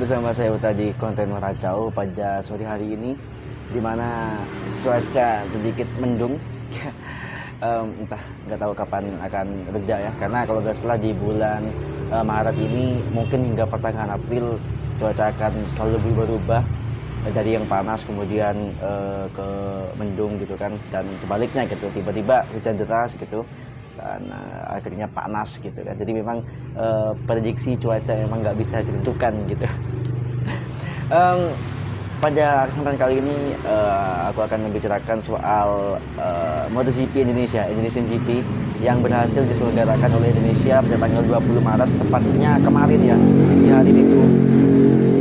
bersama saya Uta di konten Meracau pada sore hari ini, dimana cuaca sedikit mendung. Entah nggak tahu kapan akan reda ya, karena kalau nggak salah di bulan Maret ini mungkin hingga pertengahan April cuaca akan selalu berubah-ubah dari yang panas kemudian ke mendung gitu kan, dan sebaliknya gitu, tiba-tiba hujan deras gitu dan akhirnya panas gitu kan. Jadi memang prediksi cuaca memang nggak bisa ditentukan gitu. Pada kesempatan kali ini aku akan membicarakan soal MotoGP Indonesian GP yang berhasil diselenggarakan oleh Indonesia pada tanggal 20 Maret, tepatnya kemarin ya, di hari Minggu.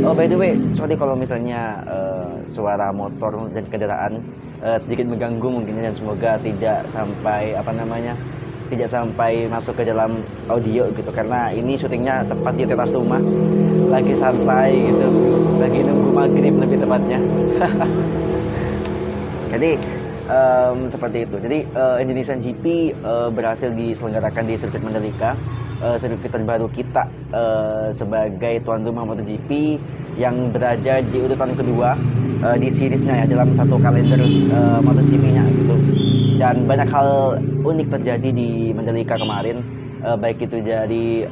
Oh, by the way, sorry kalau misalnya suara motor dan kendaraan sedikit mengganggu mungkin, dan semoga tidak sampai masuk ke dalam audio gitu, karena ini syutingnya tepat di teras rumah, lagi santai gitu, lagi nunggu maghrib lebih tepatnya. Jadi seperti itu. Jadi Indonesian GP berhasil diselenggarakan di sirkuit Mandalika, sirkuit terbaru kita sebagai tuan rumah MotoGP yang berada di urutan kedua di seriesnya ya, dalam satu kalender MotoGP-nya gitu. Dan banyak hal unik terjadi di Mandalika kemarin, baik itu dari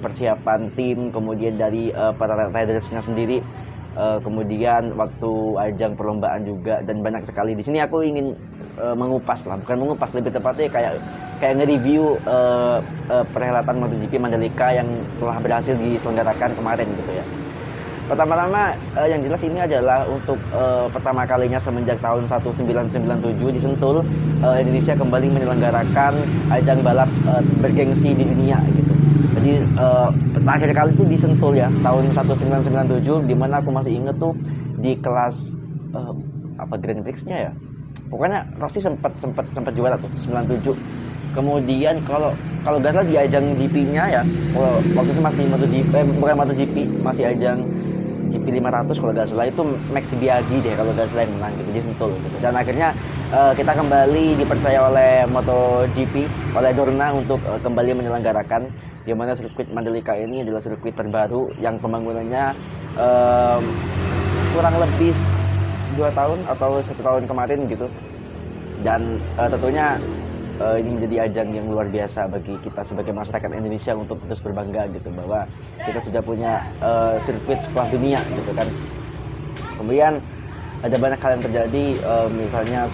persiapan tim, kemudian dari para ridersnya sendiri, kemudian waktu ajang perlombaan juga, dan banyak sekali. Di sini aku ingin lebih tepatnya kayak nge-review perhelatan MotoGP Mandalika yang telah berhasil diselenggarakan kemarin gitu ya. Pertama-tama yang jelas ini adalah untuk pertama kalinya semenjak tahun 1997 di Sentul, Indonesia kembali menyelenggarakan ajang balap bergengsi di dunia gitu. Jadi terakhir kali itu di Sentul ya, tahun 1997, di mana aku masih inget tuh di kelas Grand Prix-nya ya. Pokoknya Rossi sempat juara tuh 97. Kemudian kalau nggak salah di ajang GP-nya ya, kalau waktu itu masih bukan MotoGP, masih ajang GP 500 kalau nggak salah, itu Max Biaggi deh kalau nggak salah yang menang gitu di Sentul gitu. Dan akhirnya kita kembali dipercaya oleh MotoGP, oleh Dorna untuk kembali menyelenggarakan, di mana sirkuit Mandalika ini adalah sirkuit terbaru yang pembangunannya kurang lebih 2 tahun atau 1 tahun kemarin gitu. Dan tentunya ini menjadi ajang yang luar biasa bagi kita sebagai masyarakat Indonesia untuk terus berbangga gitu, bahwa kita sudah punya sirkuit sekelas dunia gitu kan. Kemudian ada banyak hal yang terjadi, misalnya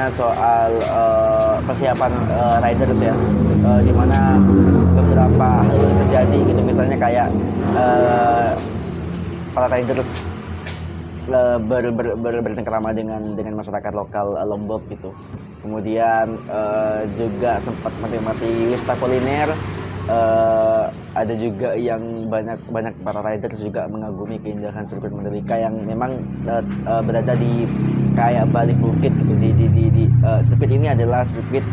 soal persiapan riders ya, di mana beberapa hal yang terjadi gitu, misalnya kayak para riders bercengkrama dengan masyarakat lokal Lombok gitu. Kemudian juga sempat mati wisata kuliner. Ada juga yang banyak para riders juga mengagumi keindahan sirkuit Mandalika yang memang berada di kayak balik bukit gitu. Di sirkuit ini adalah sirkuit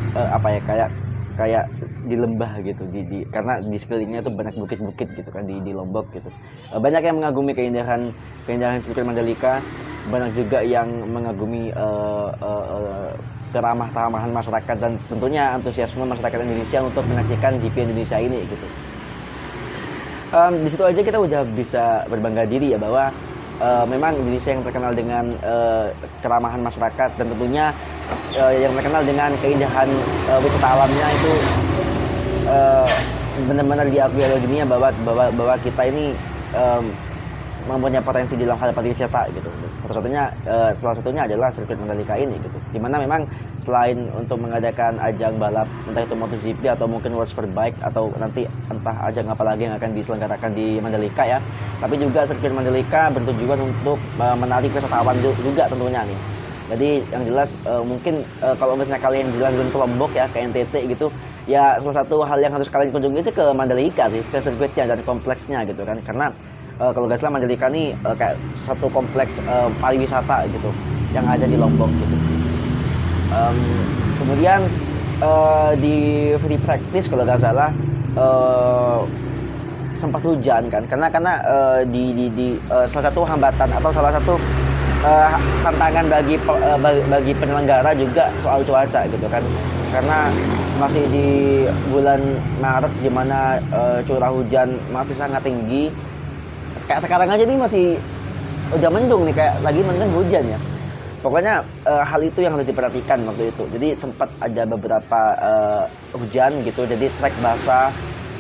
kayak di lembah gitu, karena di sekelilingnya itu banyak bukit-bukit gitu kan di Lombok gitu. Banyak yang mengagumi keindahan sirkuit Mandalika, banyak juga yang mengagumi keramah-tamahan masyarakat dan tentunya antusiasme masyarakat Indonesia untuk menyaksikan GP Indonesia ini gitu. Di situ aja kita udah bisa berbangga diri ya, bahwa memang Indonesia yang terkenal dengan keramahan masyarakat, dan tentunya yang terkenal dengan keindahan wisata alamnya itu benar-benar diakui oleh dunia, bahwa kita ini mempunyai potensi di dalam hal pariwisata gitu. Salah satunya adalah sirkuit Mandalika ini gitu. Dimana memang selain untuk mengadakan ajang balap, entah itu MotoGP atau mungkin World Superbike, atau nanti entah ajang apa lagi yang akan diselenggarakan di Mandalika ya, tapi juga sirkuit Mandalika bertujuan untuk menarik wisatawan juga tentunya nih. Jadi yang jelas mungkin kalau misalnya kalian jalan ke Lombok ya, ke NTT gitu ya, salah satu hal yang harus kalian kunjungi sih ke Mandalika sih, ke sirkuitnya dan kompleksnya gitu kan. Karena kalau nggak salah Mandalika ini kayak satu kompleks pariwisata gitu yang ada di Lombok gitu. Kemudian di free practice kalau nggak salah sempat hujan kan, karena di salah satu hambatan atau salah satu uh, tantangan bagi penyelenggara juga soal cuaca gitu kan, karena masih di bulan Maret di mana curah hujan masih sangat tinggi. Kayak sekarang aja nih masih udah mendung nih, kayak lagi mendung hujan ya. Pokoknya hal itu yang harus diperhatikan waktu itu. Jadi sempat ada beberapa hujan gitu, jadi trek basah,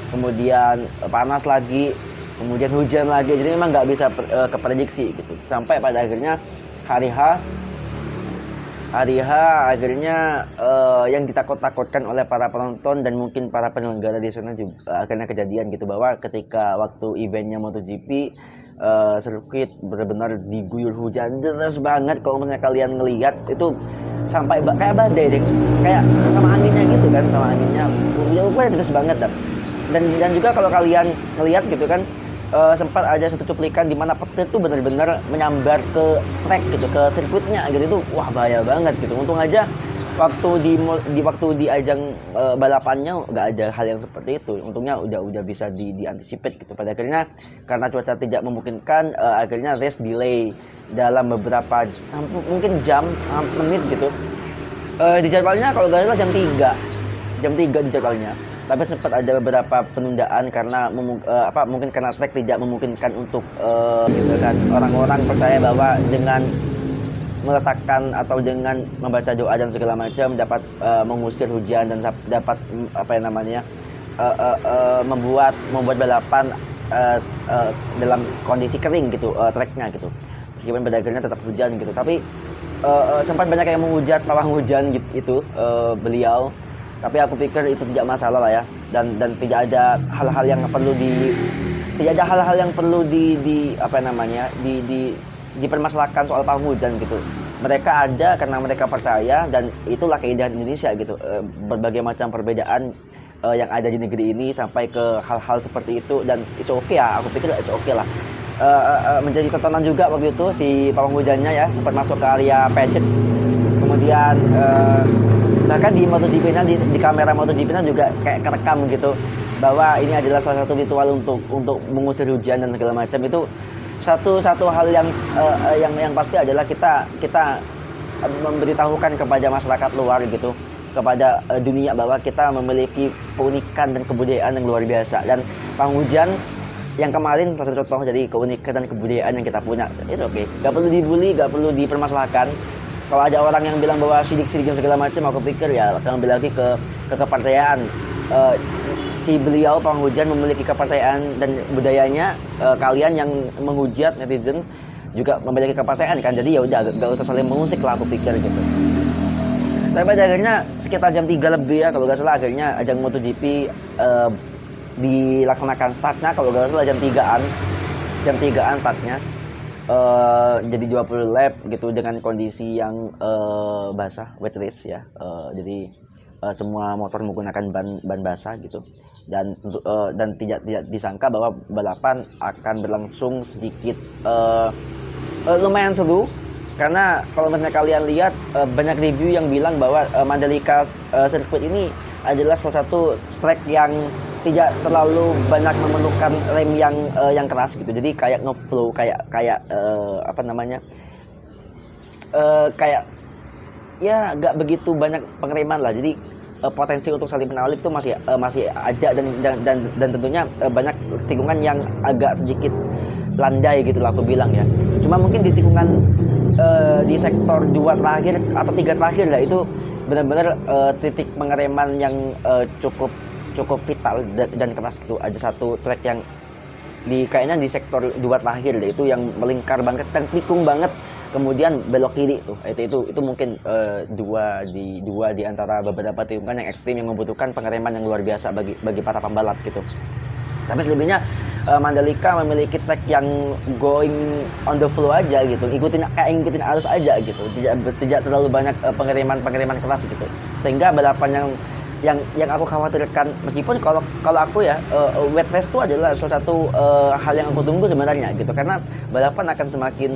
kemudian panas lagi, kemudian hujan lagi. Jadi memang nggak bisa keprediksi gitu. Sampai pada akhirnya hari H akhirnya yang ditakut-takutkan oleh para penonton dan mungkin para penyelenggara di sana juga akhirnya kejadian gitu, bahwa ketika waktu eventnya MotoGP sirkuit benar-benar diguyur hujan deras banget. Kalau misalnya kalian ngelihat itu sampai kayak badai deh, kayak sama anginnya gitu kan, sama anginnya ya pokoknya deras banget dan juga kalau kalian ngelihat gitu kan, sempat ada satu cuplikan di mana petir tuh benar-benar menyambar ke track gitu, ke sirkuitnya gitu. Itu wah bahaya banget gitu. Untung aja waktu di ajang balapannya nggak ada hal yang seperti itu. Untungnya udah bisa diantisipasi gitu. Pada akhirnya karena cuaca tidak memungkinkan, akhirnya race delay dalam beberapa mungkin jam, menit gitu. Di jadwalnya kalau nggak salah jam 3 di jadwalnya. Tapi sempat ada beberapa penundaan karena mungkin karena track tidak memungkinkan untuk gitu kan. Orang-orang percaya bahwa dengan meletakkan atau dengan membaca doa dan segala macam dapat mengusir hujan dan dapat membuat balapan dalam kondisi kering gitu, tracknya gitu. Meskipun pada akhirnya tetap hujan gitu, tapi sempat banyak yang menghujat pawang hujan gitu, beliau. Tapi aku pikir itu tidak masalah lah ya, dan tidak ada hal-hal yang perlu dipermasalahkan soal pawang hujan gitu. Mereka ada karena mereka percaya, dan itulah keindahan Indonesia gitu. Berbagai macam perbedaan yang ada di negeri ini sampai ke hal-hal seperti itu, dan it's okay ya, aku pikir it's okay lah. Menjadi tontonan juga waktu itu si pawang hujannya ya, sempat masuk ke area paget. Kemudian bahkan di MotoGP-nya, di kamera MotoGP-nya juga kayak kerekam gitu, bahwa ini adalah salah satu ritual untuk mengusir hujan dan segala macam. Itu satu hal yang pasti adalah kita memberitahukan kepada masyarakat luar gitu, kepada dunia, bahwa kita memiliki keunikan dan kebudayaan yang luar biasa. Dan pawang hujan yang kemarin salah satu contoh jadi keunikan dan kebudayaan yang kita punya. It's okay, gak perlu dibully, gak perlu dipermasalahkan. Kalau ada orang yang bilang bahwa sidik-sidik dan segala macam, aku pikir ya kembali lagi ke kepercayaan. Si beliau pawang hujan memiliki kepercayaan dan budayanya. Kalian yang menghujat, netizen juga memiliki kepercayaan kan. Jadi ya udah gak usah saling mengusik lah, aku pikir gitu. Tapi pada akhirnya sekitar jam 3 lebih ya kalau gak salah, akhirnya ajang MotoGP dilaksanakan startnya. Kalau gak salah jam 3an startnya. Jadi 20 lap gitu dengan kondisi yang basah, wet race ya. Jadi semua motor menggunakan ban basah gitu, dan tidak disangka bahwa balapan akan berlangsung sedikit lumayan seru. Karena kalau misalnya kalian lihat, banyak review yang bilang bahwa Mandalika sirkuit ini adalah salah satu track yang tidak terlalu banyak memerlukan rem yang keras gitu. Jadi kayak ngeflow, kayak kayak ya nggak begitu banyak pengereman lah. Jadi potensi untuk saling penalip itu masih ada, dan tentunya banyak tikungan yang agak sedikit landai gitu lah aku bilang ya. Cuma mungkin di tikungan di sektor 2 terakhir atau 3 terakhir lah, itu benar-benar titik pengereman yang cukup vital dan keras gitu. Ada satu track yang kayaknya di sektor 2 terakhir deh, itu yang melingkar banget dan tikung banget, kemudian belok kiri tuh. Itu mungkin dua di antara beberapa tikungan yang ekstrim yang membutuhkan pengereman yang luar biasa bagi para pembalap gitu. Tapi selebihnya Mandalika memiliki track yang going on the flow aja gitu, ngikutin arus aja gitu, tidak terlalu banyak pengereman keras gitu, sehingga balapan yang aku khawatirkan, meskipun kalau aku ya, wet race itu adalah salah satu hal yang aku tunggu sebenarnya gitu, karena balapan akan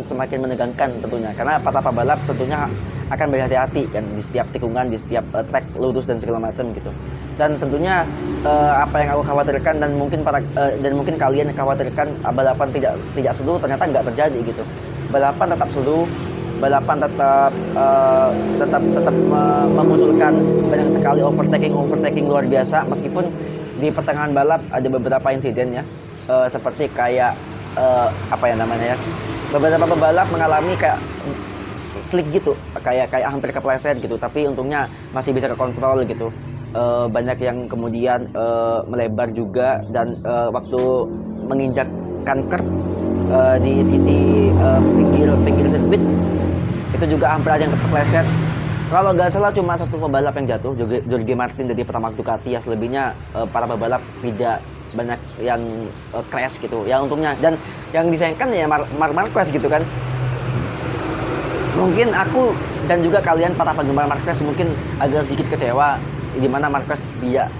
semakin menegangkan tentunya, karena para pembalap tentunya akan berhati-hati kan di setiap tikungan, di setiap track lurus dan segala macam gitu. Dan tentunya apa yang aku khawatirkan dan mungkin kalian khawatirkan, balapan tidak seru, ternyata nggak terjadi gitu. Balapan tetap seru, balapan tetap memunculkan banyak sekali overtaking luar biasa, meskipun di pertengahan balap ada beberapa insiden ya, seperti kayak apa ya namanya ya, beberapa pebalap mengalami kayak slick gitu, kayak hampir kepleset gitu, tapi untungnya masih bisa kekontrol gitu. Banyak yang kemudian melebar juga, dan waktu menginjakkan curb di sisi pinggir sirkuit itu juga hampir ada yang kepleset. Kalau nggak salah cuma satu pebalap yang jatuh, Jorge Martin dari pertama Ducati ya. Selebihnya para pebalap tidak banyak yang crash gitu ya untungnya. Dan yang disayangkan ya Marquez gitu kan. Mungkin aku dan juga kalian para penggemar Marquez mungkin agak sedikit kecewa di mana Marquez dia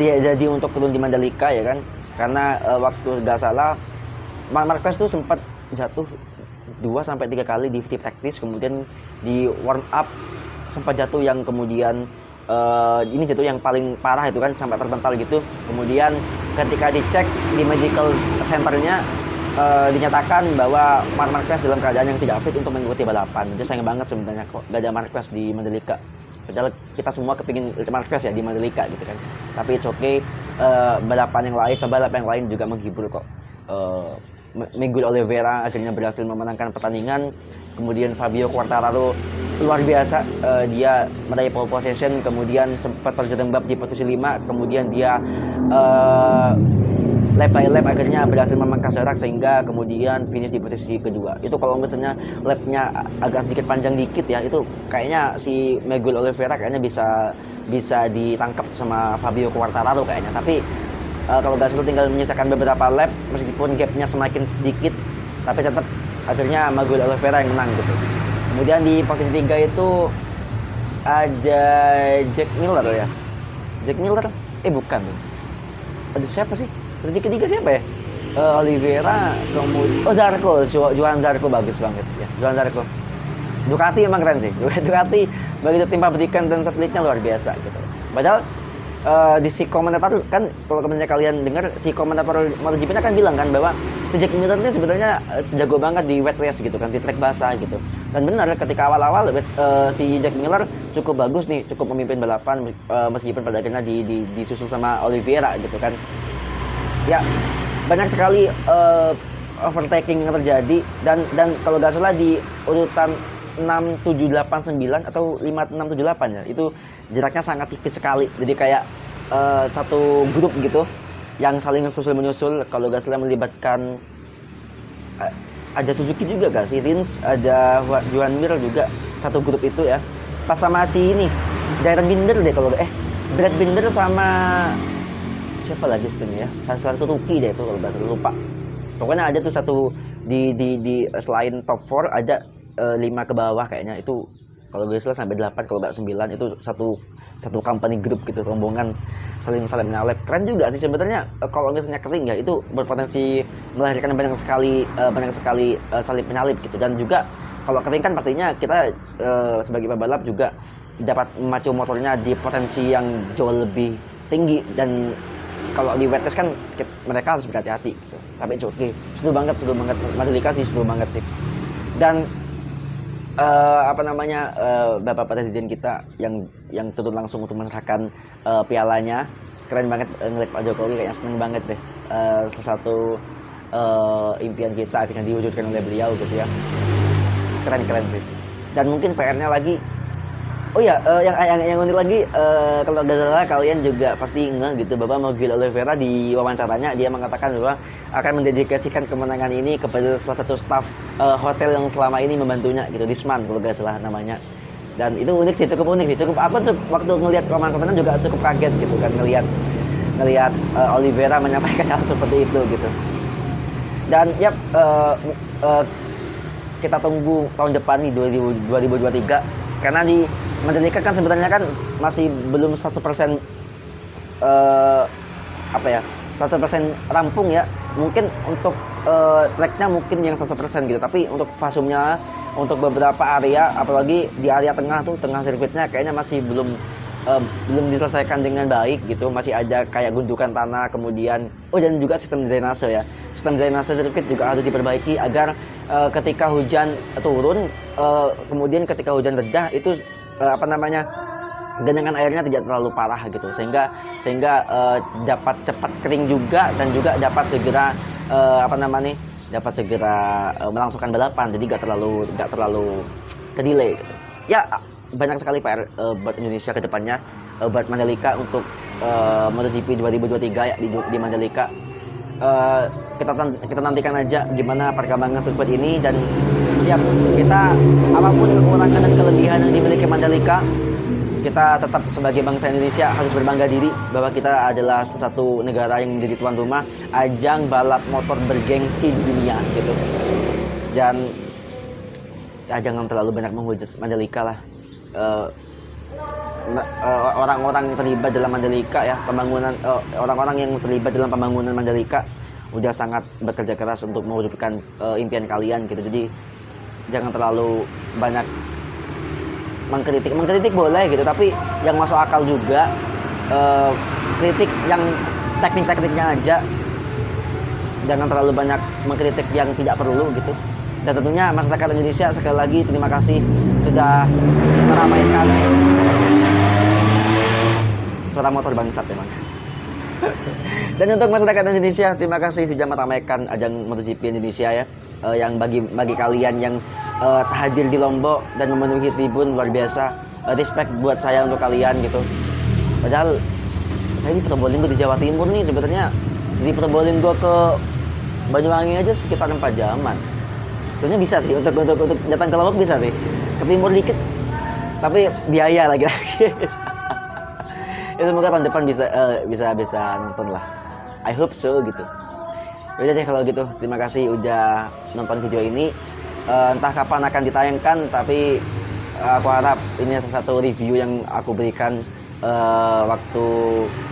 jadi untuk turun di Mandalika ya kan. Karena waktu nggak salah Marquez tuh sempat jatuh 2-3 kali di free practice, kemudian di warm up sempat jatuh yang kemudian ini jatuh yang paling parah itu kan, sampai terbental gitu. Kemudian ketika dicek di medical centernya dinyatakan bahwa Marquez dalam keadaan yang tidak fit untuk mengikuti balapan. Itu sayang banget sebenarnya kok gak ada Marquez di Mandalika. Padahal kita semua kepingin Marquez ya di Mandalika gitu kan. Tapi it's okay, balap yang lain juga menghibur kok. Miguel Oliveira akhirnya berhasil memenangkan pertandingan. Kemudian Fabio Quartararo luar biasa, dia meraih pole position, kemudian sempat terjerembab di posisi 5, kemudian dia lap by lap akhirnya berhasil memangkas jarak sehingga kemudian finish di posisi kedua. Itu kalau misalnya lapnya agak sedikit panjang dikit ya, itu kayaknya si Miguel Oliveira kayaknya bisa ditangkap sama Fabio Quartararo kayaknya. Tapi kalau gas itu tinggal menyisakan beberapa lap, meskipun gapnya semakin sedikit, tapi tetap akhirnya Miguel Oliveira yang menang gitu. Kemudian di posisi 3 itu ada Jack Miller ya. Jack Miller? Bukan tuh. Aduh, siapa sih? Posisi ketiga siapa ya? Oliveira, kemudian Zarco, Johan Zarco bagus banget ya. Johan Zarco. Ducati emang keren sih. Ducati begitu tim pabrikan dan satelitnya luar biasa gitu. Padahal di si komentator kan, kalau kalian dengar, si komentator MotoGP kan bilang kan bahwa si Jack Miller ini sebenarnya jago banget di wet race gitu kan, di track basah gitu. Dan benar ketika awal-awal si Jack Miller cukup bagus nih, cukup memimpin balapan meskipun pada akhirnya disusul sama Oliveira gitu kan. Ya, banyak sekali overtaking yang terjadi, dan kalau nggak salah di urutan 6, 7, 8, 9 atau 5, 6, 7, 8 ya, itu jaraknya sangat tipis sekali. Jadi kayak satu grup gitu yang saling menyusul. Kalau nggak salah melibatkan ada Suzuki juga gak sih, Rins, ada Johan Mir juga satu grup itu ya. Pas sama si ini Darren Binder deh, kalau Brad Binder sama siapa lagi sebenarnya ya, salah satu rookie deh itu kalau nggak salah, lupa. Pokoknya ada tuh satu di selain top 4 ada 5 ke bawah kayaknya, itu kalau nggak salah sampai 8 kalau nggak 9, itu satu company group gitu, rombongan saling menyalip. Keren juga sih sebenarnya. Kalau misalnya kering ya, itu berpotensi melahirkan banyak sekali salip menyalip gitu. Dan juga kalau kering kan pastinya kita sebagai pembalap juga dapat memacu motornya di potensi yang jauh lebih tinggi, dan kalau di wet test kan mereka harus berhati-hati gitu. Tapi itu oke, seru banget Mandalika sih, seru banget sih. Dan Bapak Presiden kita yang turun langsung untuk menyerahkan pialanya, keren banget. Ngeliat Pak Jokowi kayaknya seneng banget deh. Salah satu impian kita akhirnya diwujudkan oleh beliau gitu ya. Keren sih. Dan mungkin PR-nya lagi, yang unik lagi, kalau nggak salah kalian juga pasti ngeh gitu bahwa Miguel Oliveira di wawancaranya dia mengatakan bahwa akan mendedikasikan kemenangan ini kepada salah satu staf hotel yang selama ini membantunya gitu, Disman kalau nggak salah namanya. Dan itu unik sih, cukup unik sih. Waktu ngelihat wawancaranya juga cukup kaget gitu kan, ngelihat Oliveira menyampaikan hal seperti itu gitu. Dan kita tunggu tahun depan nih 2023. Karena di Mandalika kan sebenarnya kan masih belum 100% 100% rampung ya. Mungkin untuk tracknya mungkin yang 100% gitu, tapi untuk fasumnya, untuk beberapa area, apalagi di area tengah sirkuitnya kayaknya masih belum belum diselesaikan dengan baik gitu, masih ada kayak gundukan tanah, kemudian dan juga sistem drainase ya. Sistem drainase sirkuit juga harus diperbaiki agar ketika hujan turun, kemudian ketika hujan reda itu genangan airnya tidak terlalu parah gitu, sehingga dapat cepat kering juga, dan juga dapat segera dapat segera melangsungkan balapan, jadi gak terlalu kedelay gitu. Ya, banyak sekali PR buat Indonesia ke depannya, buat Mandalika untuk MotoGP 2023 ya di Mandalika. Kita nantikan aja gimana perkembangan sirkuit ini, dan ya kita apapun kekurangan dan kelebihan yang dimiliki Mandalika, kita tetap sebagai bangsa Indonesia harus berbangga diri bahwa kita adalah salah satu negara yang menjadi tuan rumah ajang balap motor bergengsi di dunia gitu. Dan ya, jangan terlalu banyak menghujat Mandalika lah. Orang-orang yang terlibat dalam Mandalika ya, orang-orang yang terlibat dalam pembangunan Mandalika udah sangat bekerja keras untuk mewujudkan impian kalian gitu. Jadi jangan terlalu banyak mengkritik boleh gitu, tapi yang masuk akal juga. Kritik yang tekniknya aja, jangan terlalu banyak mengkritik yang tidak perlu gitu. Dan tentunya masyarakat Indonesia, sekali lagi terima kasih sudah meramaikan suara motor bangsat memang. Dan untuk masyarakat Indonesia, terima kasih sudah meramaikan ajang MotoGP Indonesia ya. Yang bagi kalian yang hadir di Lombok dan memenuhi tribun, luar biasa. Respect buat saya untuk kalian gitu. Padahal saya di Probolinggo di Jawa Timur nih, sebenarnya di Probolinggo ke Banyuwangi aja sekitar 4 jaman. Sebenarnya bisa sih untuk datang ke Lombok, bisa sih ke timur dikit, tapi biaya lagi. Ya, semoga tahun depan bisa nonton lah. I hope so gitu. Udah deh kalau gitu, terima kasih udah nonton video ini. Entah kapan akan ditayangkan, tapi aku harap ini salah satu review yang aku berikan waktu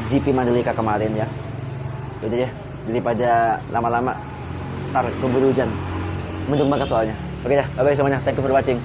GP Mandalika kemarin ya. Udah deh, daripada lama-lama ntar keburu hujan. Mendung banget soalnya. Oke dah, bye-bye semuanya. Thank you for watching.